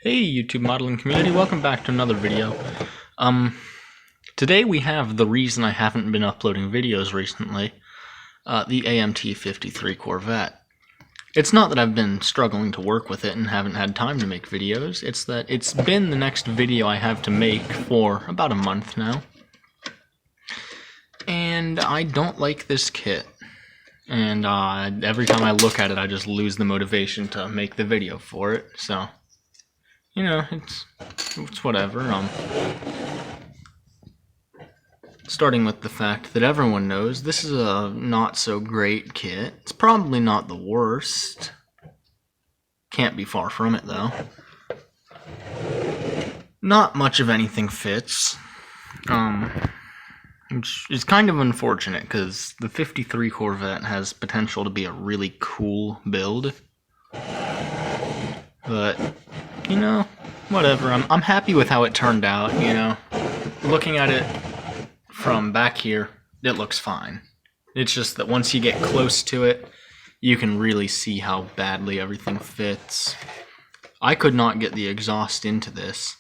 Hey YouTube modeling community, welcome back to another video. Today we have the reason I haven't been uploading videos recently, the AMT 53 Corvette. It's not that I've been struggling to work with it and haven't had time to make videos, it's that it's been the next video I have to make for about a month now. And I don't like this kit. And every time I look at it I just lose the motivation to make the video for it, so... You know, it's whatever. Starting with the fact that everyone knows this is a not so great kit. It's probably not the worst. Can't be far from it though. Not much of anything fits. Which is kind of unfortunate because the 53 Corvette has potential to be a really cool build. But you know, whatever. I'm happy with how it turned out, you know. Looking at it from back here, it looks fine. It's just that once you get close to it, you can really see how badly everything fits. I could not get the exhaust into this.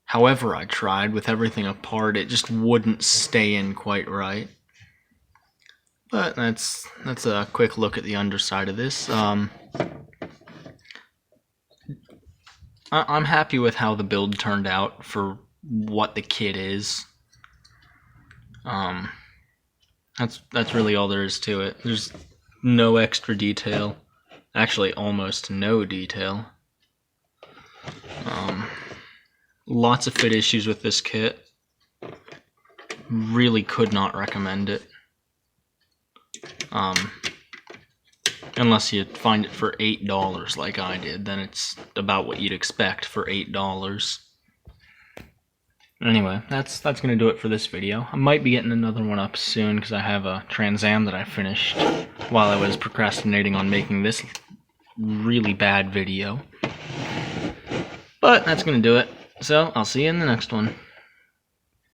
However I tried, with everything apart, it just wouldn't stay in quite right. But that's a quick look at the underside of this. I'm happy with how the build turned out for what the kit is. That's really all there is to it. There's no extra detail. Actually, almost no detail. Lots of fit issues with this kit. Really could not recommend it. Unless you find it for $8 like I did, then it's about what you'd expect for $8. Anyway, that's gonna do it for this video. I might be getting another one up soon because I have a Trans Am that I finished while I was procrastinating on making this really bad video. But that's gonna do it. So I'll see you in the next one.